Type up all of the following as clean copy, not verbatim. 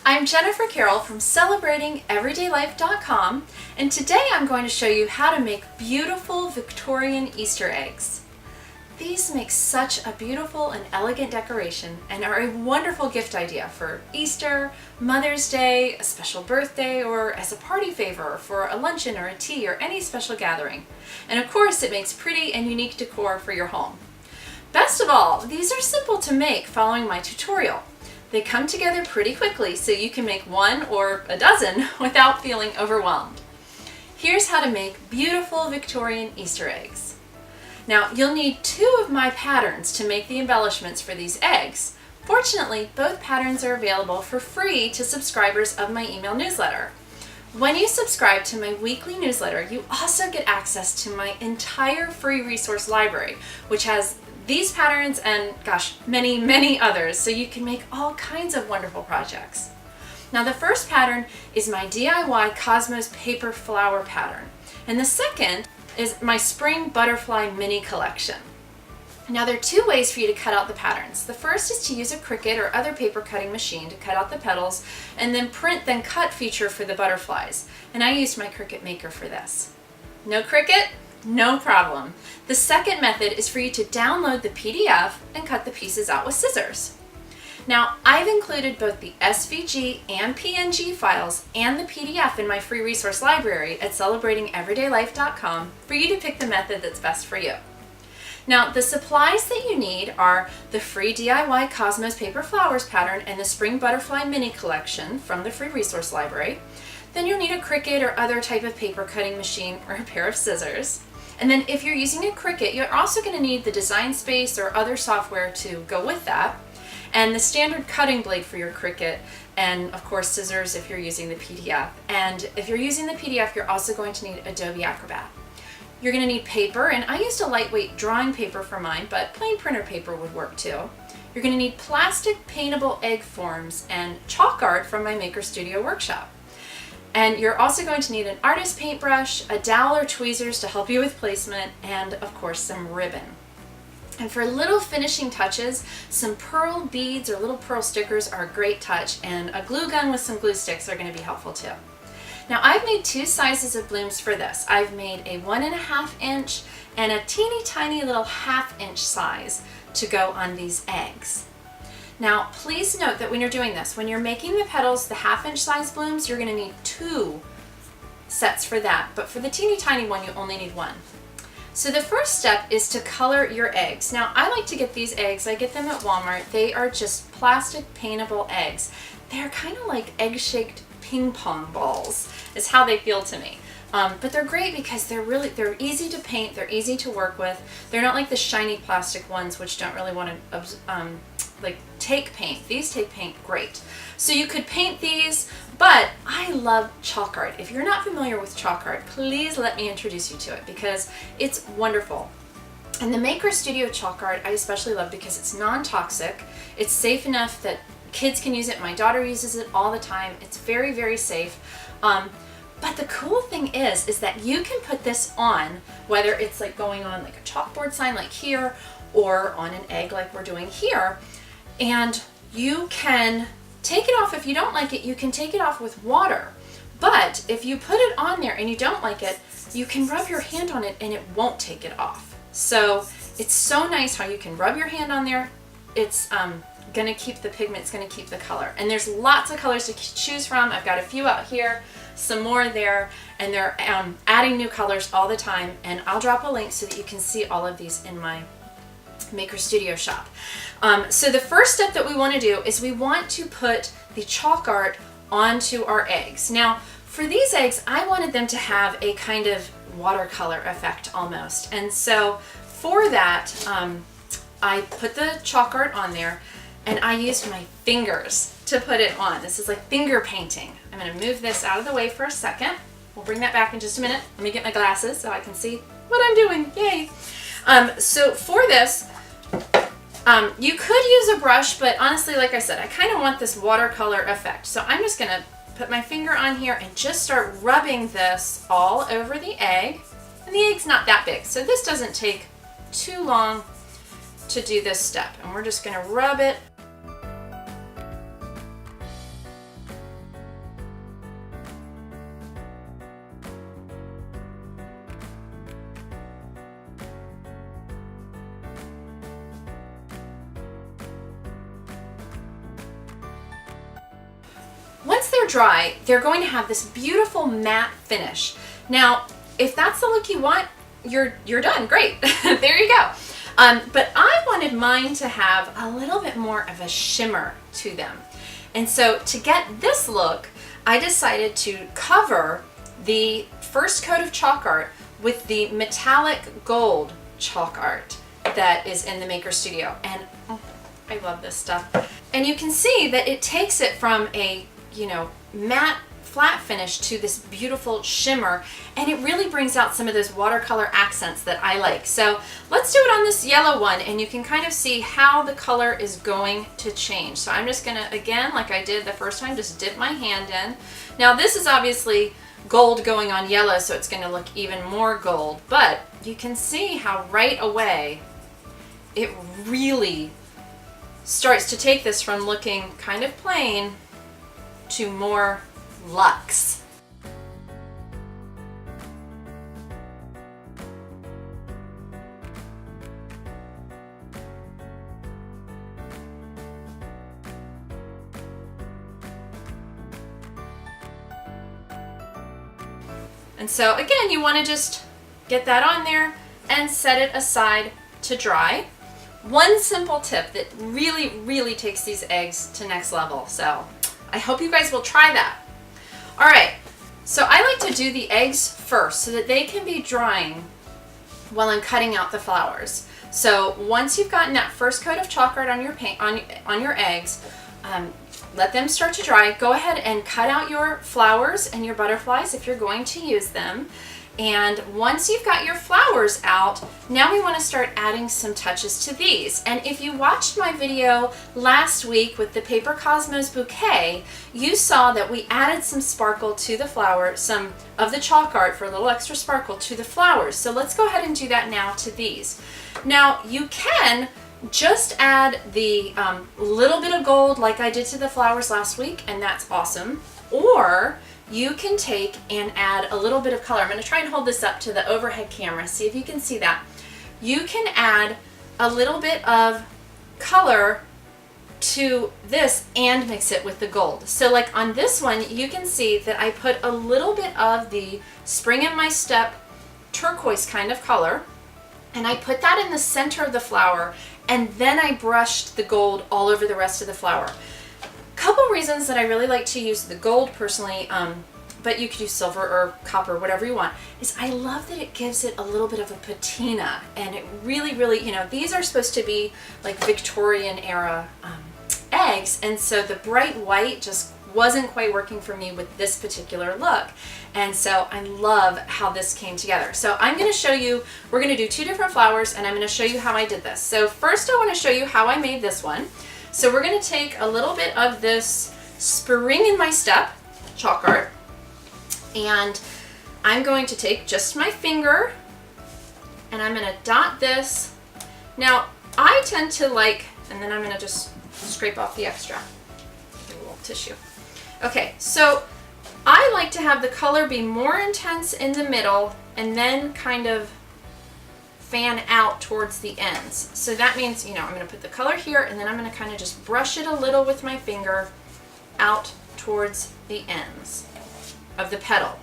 I'm Jennifer Carroll from CelebratingEverydayLife.com, and today I'm going to show you how to make beautiful Victorian Easter eggs. These make such a beautiful and elegant decoration and are a wonderful gift idea for Easter, Mother's Day, a special birthday, or as a party favor for a luncheon or a tea or any special gathering. And of course, it makes pretty and unique decor for your home. Best of all, these are simple to make following my tutorial. They come together pretty quickly, so you can make one or a dozen without feeling overwhelmed. Here's how to make beautiful Victorian Easter eggs. Now, you'll need 2 of my patterns to make the embellishments for these eggs. Fortunately, both patterns are available for free to subscribers of my email newsletter. When you subscribe to my weekly newsletter, you also get access to my entire free resource library, which has these patterns and, gosh, many, many others, so you can make all kinds of wonderful projects. Now, the first pattern is my DIY Cosmos paper flower pattern, and the second is my spring butterfly mini collection. Now, there are 2 ways for you to cut out the patterns. The first is to use a Cricut or other paper cutting machine to cut out the petals, and then print then cut feature for the butterflies, and I used my Cricut Maker for this. No Cricut? No problem. The second method is for you to download the PDF and cut the pieces out with scissors. Now, I've included both the SVG and PNG files and the PDF in my free resource library at CelebratingEverydayLife.com for you to pick the method that's best for you. Now, the supplies that you need are the free DIY Cosmos Paper Flowers pattern and the Spring Butterfly Mini Collection from the free resource library. Then you'll need a Cricut or other type of paper cutting machine or a pair of scissors. And then if you're using a Cricut, you're also going to need the Design Space or other software to go with that, and the standard cutting blade for your Cricut, and of course scissors if you're using the PDF. And if you're using the PDF, you're also going to need Adobe Acrobat. You're going to need paper, and I used a lightweight drawing paper for mine, but plain printer paper would work too. You're going to need plastic paintable egg forms and chalk art from my Maker Studio workshop. And you're also going to need an artist paintbrush, a dowel or tweezers to help you with placement, and of course some ribbon. And for little finishing touches, some pearl beads or little pearl stickers are a great touch, and a glue gun with some glue sticks are going to be helpful too. Now, I've made 2 sizes of blooms for this. I've made a 1.5 inch and a teeny tiny little 1/2 inch size to go on these eggs. Now, please note that when you're doing this, when you're making the petals, the 1/2 inch size blooms, you're going to need 2 sets for that, but for the teeny tiny one, you only need 1. So the first step is to color your eggs. Now, I like to get these eggs, I get them at Walmart. They are just plastic paintable eggs. They're kind of like egg-shaped ping pong balls, is how they feel to me. But they're great because they're easy to paint, they're easy to work with. They're not like the shiny plastic ones which don't really want to take paint. These take paint great. So you could paint these, but I love chalk art. If you're not familiar with chalk art, please let me introduce you to it because it's wonderful. And the Maker Studio chalk art I especially love because it's non-toxic. It's safe enough that kids can use it. My daughter uses it all the time. It's very, very safe. But the cool thing is that you can put this on, whether it's like going on like a chalkboard sign like here, or on an egg like we're doing here, and you can take it off. If you don't like it, you can take it off with water. But if you put it on there and you don't like it, you can rub your hand on it and it won't take it off. So it's so nice how you can rub your hand on there. It's going to keep the pigment, it's going to keep the color. And there's lots of colors to choose from. I've got a few out here, some more there, and they're adding new colors all the time. And I'll drop a link so that you can see all of these in my Maker Studio shop. So the first step that we want to do is we want to put the chalk art onto our eggs. Now, for these eggs, I wanted them to have a kind of watercolor effect almost. And so for that, I put the chalk art on there, and I used my fingers to put it on. This is like finger painting. I'm going to move this out of the way for a second. We'll bring that back in just a minute. Let me get my glasses so I can see what I'm doing. Yay! So for this, you could use a brush, but honestly, like I said, I kind of want this watercolor effect. So I'm just going to put my finger on here and just start rubbing this all over the egg. And the egg's not that big, so this doesn't take too long to do this step. And we're just going to rub it they're dry, they're going to have this beautiful matte finish. Now, if that's the look you want, you're done. Great. There you go. But I wanted mine to have a little bit more of a shimmer to them. And so to get this look, I decided to cover the first coat of chalk art with the metallic gold chalk art that is in the Maker Studio. And oh, I love this stuff. And you can see that it takes it from a, matte flat finish to this beautiful shimmer, and it really brings out some of those watercolor accents that I like. So let's do it on this yellow one, and you can kind of see how the color is going to change. So I'm just gonna, again, like I did the first time, just dip my hand in. Now this is obviously gold going on yellow, so it's gonna look even more gold, but you can see how right away it really starts to take this from looking kind of plain to more luxe. And so again, you want to just get that on there and set it aside to dry. One simple tip that really takes these eggs to next level. So I hope you guys will try that. All right, so I like to do the eggs first so that they can be drying while I'm cutting out the flowers. So once you've gotten that first coat of chalk art on your paint, on your eggs, let them start to dry. Go ahead and cut out your flowers and your butterflies if you're going to use them. And once you've got your flowers out, now we want to start adding some touches to these. And if you watched my video last week with the Paper Cosmos bouquet, you saw that we added some sparkle to the flower, some of the chalk art for a little extra sparkle to the flowers. So let's go ahead and do that now to these. Now you can just add the little bit of gold like I did to the flowers last week, and that's awesome. Or you can take and add a little bit of color. I'm going to try and hold this up to the overhead camera, see if you can see that. You can add a little bit of color to this and mix it with the gold. So like on this one, you can see that I put a little bit of the Spring in My Step turquoise kind of color, and I put that in the center of the flower, and then I brushed the gold all over the rest of the flower. Couple reasons that I really like to use the gold personally, but you could use silver or copper, whatever you want, is I love that it gives it a little bit of a patina, and it really, these are supposed to be like Victorian era eggs, and so the bright white just wasn't quite working for me with this particular look. And so I love how this came together. So I'm going to show you, we're going to do two different flowers, and I'm going to show you how I did this. So first I want to show you how I made this one. So we're going to take a little bit of this Spring in My Step chalk art, and I'm going to take just my finger and I'm going to dot this. Now I tend to like, and then I'm going to just scrape off the extra. Get a little tissue. Okay, so I like to have the color be more intense in the middle and then kind of fan out towards the ends. So that means, I'm going to put the color here, and then I'm going to kind of just brush it a little with my finger out towards the ends of the petal.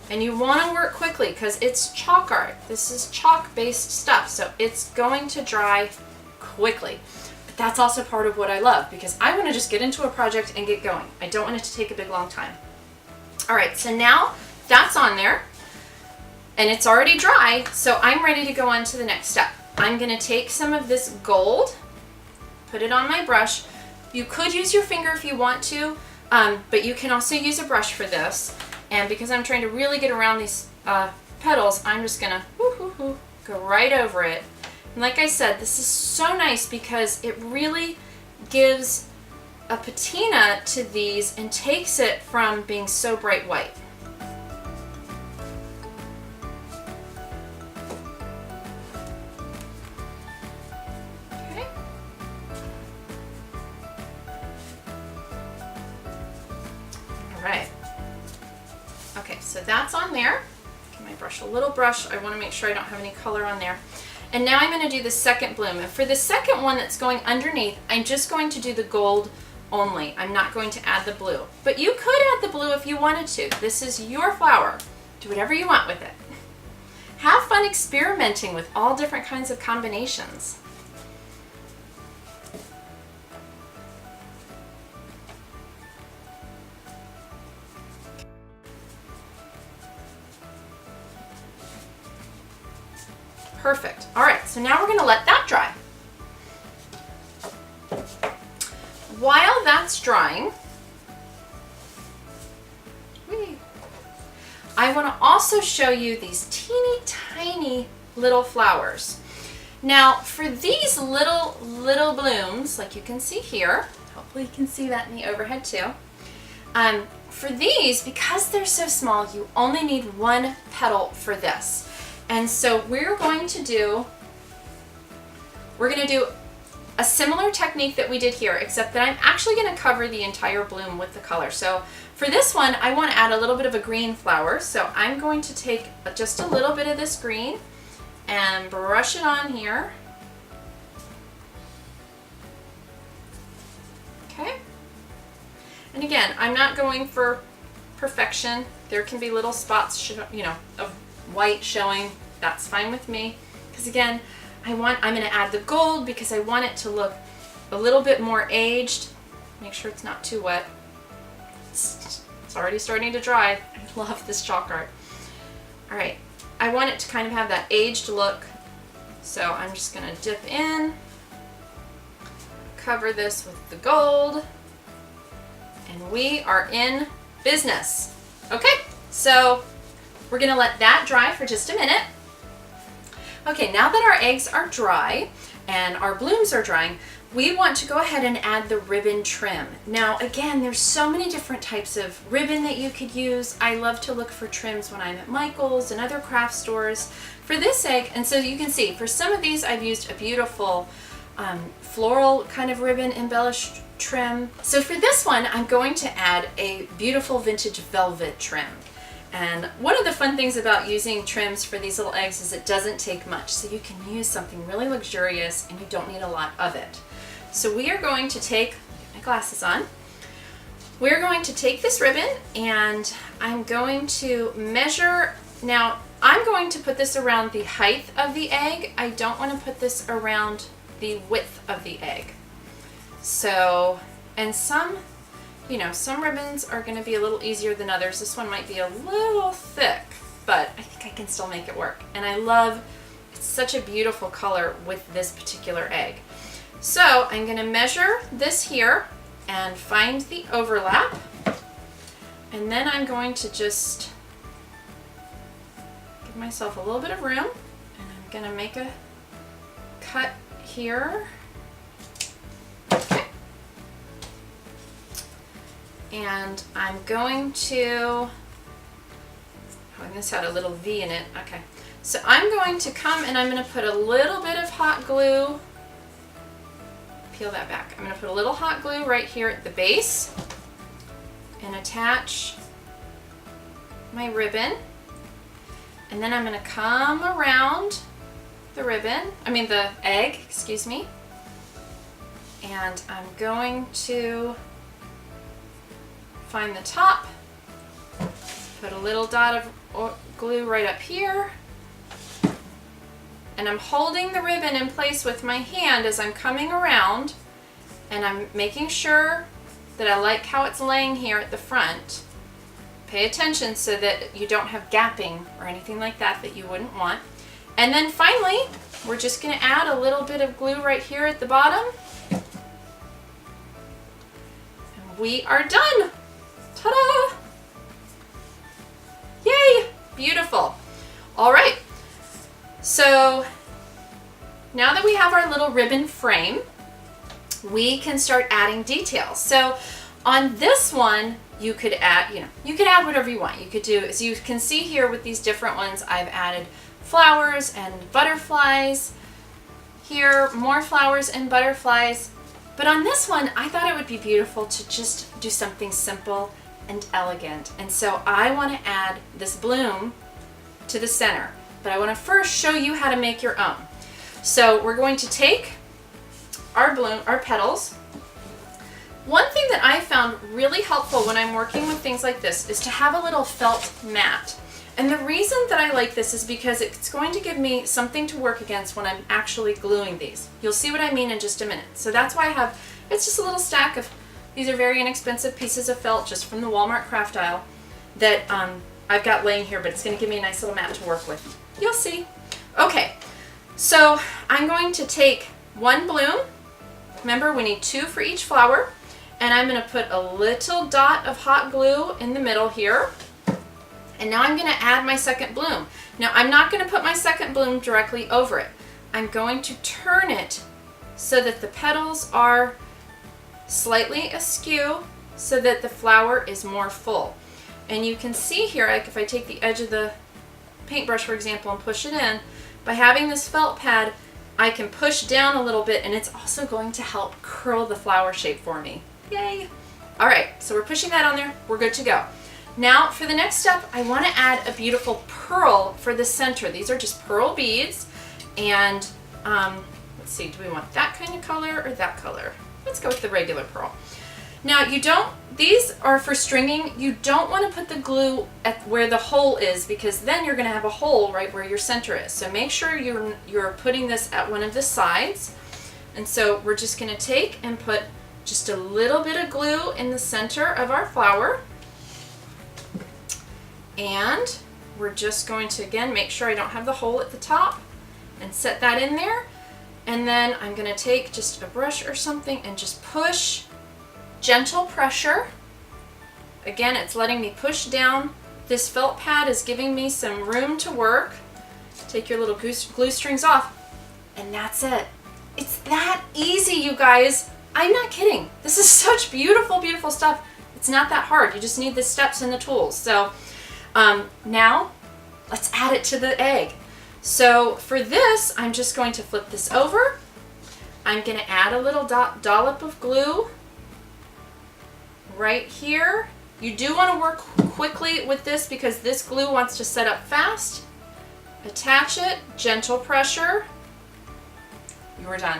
And you want to work quickly because it's chalk art. This is chalk-based stuff, so it's going to dry quickly. But that's also part of what I love, because I want to just get into a project and get going. I don't want it to take a big long time. All right, so now that's on there. And it's already dry, so I'm ready to go on to the next step. I'm going to take some of this gold, put it on my brush. You could use your finger if you want to, but you can also use a brush for this. And because I'm trying to really get around these petals, I'm just going to go right over it. And like I said, this is so nice because it really gives a patina to these and takes it from being so bright white. Okay, so that's on there. Give my brush a little brush. I want to make sure I don't have any color on there. And now I'm going to do the second bloom. And for the second one that's going underneath, I'm just going to do the gold only. I'm not going to add the blue, but you could add the blue if you wanted to. This is your flower. Do whatever you want with it. Have fun experimenting with all different kinds of combinations. Perfect. All right, so now we're going to let that dry. While that's drying, I want to also show you these teeny tiny little flowers. Now for these little blooms, like you can see here, hopefully you can see that in the overhead too. For these, because they're so small, you only need one petal for this. And so we're going to do a similar technique that we did here, except that I'm actually going to cover the entire bloom with the color. So for this one, I want to add a little bit of a green flower. So I'm going to take just a little bit of this green and brush it on here. Okay. And again, I'm not going for perfection. There can be little spots, of white showing. That's fine with me. Because again, I'm going to add the gold because I want it to look a little bit more aged. Make sure it's not too wet. It's already starting to dry. I love this chalk art. All right, I want it to kind of have that aged look. So I'm just going to dip in, cover this with the gold, and we are in business. Okay, so we're going to let that dry for just a minute. Okay, now that our eggs are dry and our blooms are drying, we want to go ahead and add the ribbon trim. Now again, there's so many different types of ribbon that you could use. I love to look for trims when I'm at Michael's and other craft stores for this egg. And so you can see for some of these I've used a beautiful floral kind of ribbon embellished trim. So for this one, I'm going to add a beautiful vintage velvet trim. And one of the fun things about using trims for these little eggs is it doesn't take much. So you can use something really luxurious and you don't need a lot of it. So we are going to take, get my glasses on, we're going to take this ribbon and I'm going to measure. Now I'm going to put this around the height of the egg. I don't want to put this around the width of the egg. So, and some ribbons are going to be a little easier than others. This one might be a little thick, but I think I can still make it work. And I love, it's such a beautiful color with this particular egg. So I'm going to measure this here and find the overlap. And then I'm going to just give myself a little bit of room. And I'm going to make a cut here. And I'm going to, oh, and this had a little V in it. Okay. So I'm going to come and I'm going to put a little bit of hot glue, peel that back. I'm going to put a little hot glue right here at the base and attach my ribbon. And then I'm going to come around the egg, excuse me. And I'm going to find the top, put a little dot of glue right up here, and I'm holding the ribbon in place with my hand as I'm coming around, and I'm making sure that I like how it's laying here at the front. Pay attention so that you don't have gapping or anything like that that you wouldn't want. And then finally, we're just going to add a little bit of glue right here at the bottom. And we are done. Ta-da! Yay! Beautiful. All right. So now that we have our little ribbon frame, we can start adding details. So on this one, you could add, you could add whatever you want. You could do, as you can see here with these different ones, I've added flowers and butterflies. Here, more flowers and butterflies. But on this one, I thought it would be beautiful to just do something simple and elegant. And so I want to add this bloom to the center. But I want to first show you how to make your own. So we're going to take our petals, One thing that I found really helpful when I'm working with things like this is to have a little felt mat. And the reason that I like this is because it's going to give me something to work against when I'm actually gluing these. You'll see what I mean in just a minute. So that's why I have, it's just a little stack of, these are very inexpensive pieces of felt just from the Walmart craft aisle that I've got laying here, but it's going to give me a nice little mat to work with. You'll see. Okay, so I'm going to take one bloom. Remember, we need 2 for each flower. And I'm going to put a little dot of hot glue in the middle here. And now I'm going to add my second bloom. Now I'm not going to put my second bloom directly over it. I'm going to turn it so that the petals are slightly askew so that the flower is more full. And you can see here, like if I take the edge of the paintbrush, for example, and push it in, by having this felt pad, I can push down a little bit, and it's also going to help curl the flower shape for me. Yay! All right, so we're pushing that on there. We're good to go. Now for the next step, I want to add a beautiful pearl for the center. These are just pearl beads, and let's see, do we want that kind of color or that color? Let's go with the regular pearl. Now these are for stringing. You don't want to put the glue at where the hole is, because then you're going to have a hole right where your center is. So make sure you're putting this at one of the sides. And so we're just going to take and put just a little bit of glue in the center of our flower. And we're just going to, again, make sure I don't have the hole at the top and set that in there. And then I'm going to take just a brush or something and just push, gentle pressure. Again, it's letting me push down. This felt pad is giving me some room to work. Take your little glue strings off, and that's it. It's that easy, you guys. I'm not kidding. This is such beautiful, beautiful stuff. It's not that hard. You just need the steps and the tools. So now let's add it to the egg. So for this, I'm just going to flip this over. I'm going to add a little dollop of glue right here. You do want to work quickly with this because this glue wants to set up fast. Attach it, gentle pressure. You are done.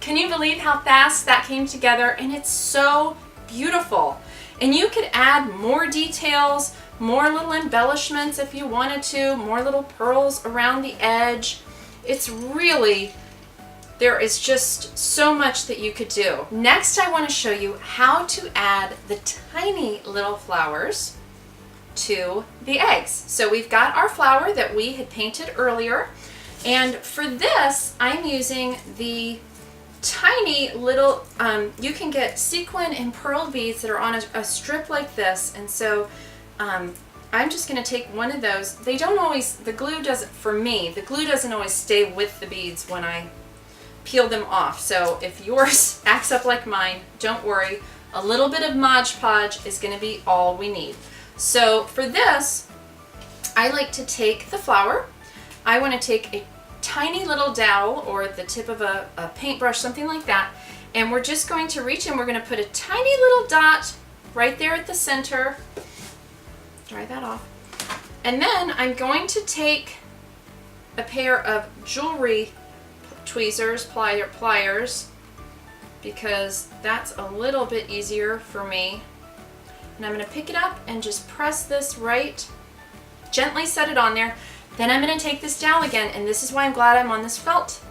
Can you believe how fast that came together? And it's so beautiful. And you could add more details, more little embellishments if you wanted to, more little pearls around the edge. It's really, there is just so much that you could do. Next, I want to show you how to add the tiny little flowers to the eggs. So we've got our flower that we had painted earlier. And for this, I'm using the tiny little, you can get sequin and pearl beads that are on a strip like this. And so I'm just going to take one of those. They don't always, the glue doesn't, for me, the glue doesn't always stay with the beads when I peel them off. So if yours acts up like mine, don't worry. A little bit of Mod Podge is going to be all we need. So for this, I like to take the flower. I want to take a tiny little dowel or the tip of a paintbrush, something like that, and we're just going to reach in. We're going to put a tiny little dot right there at the center. Dry that off. And then I'm going to take a pair of jewelry tweezers, pliers, because that's a little bit easier for me. And I'm going to pick it up and just press this right, gently set it on there. Then I'm going to take this dowel again, and this is why I'm glad I'm on this felt,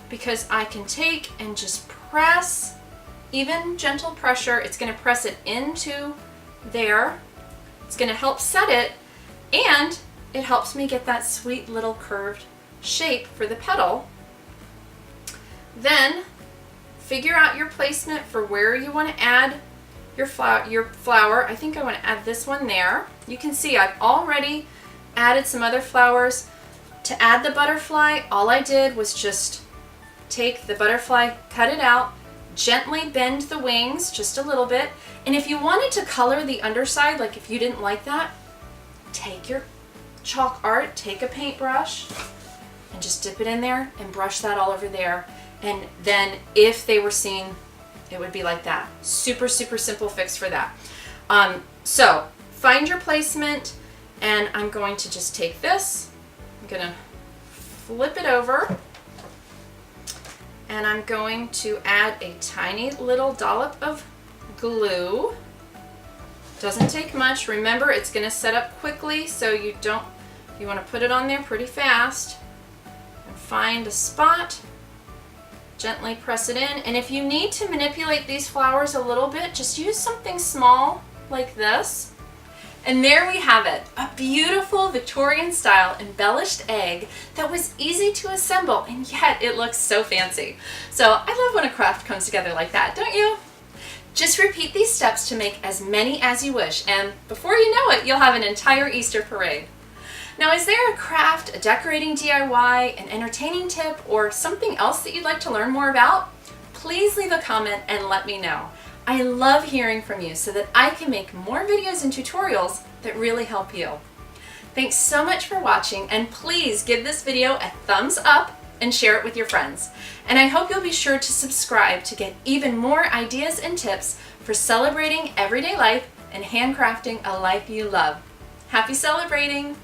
because I can take and just press, even gentle pressure. It's going to press it into there. It's going to help set it, and it helps me get that sweet little curved shape for the petal. Then figure out your placement for where you want to add your flower. I think I want to add this one there. You can see I've already added some other flowers. To add the butterfly, all I did was just take the butterfly, cut it out, gently bend the wings just a little bit. And if you wanted to color the underside, like if you didn't like that, take your chalk art, take a paintbrush, and just dip it in there and brush that all over there. And then if they were seen, it would be like that. Super, super simple fix for that. So find your placement, and I'm going to just take this, I'm going to flip it over, and I'm going to add a tiny little dollop of glue. Doesn't take much. Remember, it's going to set up quickly, so you want to put it on there pretty fast. And find a spot. Gently press it in. And if you need to manipulate these flowers a little bit, just use something small like this. And there we have it, a beautiful Victorian style embellished egg that was easy to assemble, and yet it looks so fancy. So I love when a craft comes together like that, don't you? Just repeat these steps to make as many as you wish, and before you know it, you'll have an entire Easter parade. Now, is there a craft, a decorating DIY, an entertaining tip, or something else that you'd like to learn more about? Please leave a comment and let me know. I love hearing from you so that I can make more videos and tutorials that really help you. Thanks so much for watching, and please give this video a thumbs up and share it with your friends. And I hope you'll be sure to subscribe to get even more ideas and tips for celebrating everyday life and handcrafting a life you love. Happy celebrating!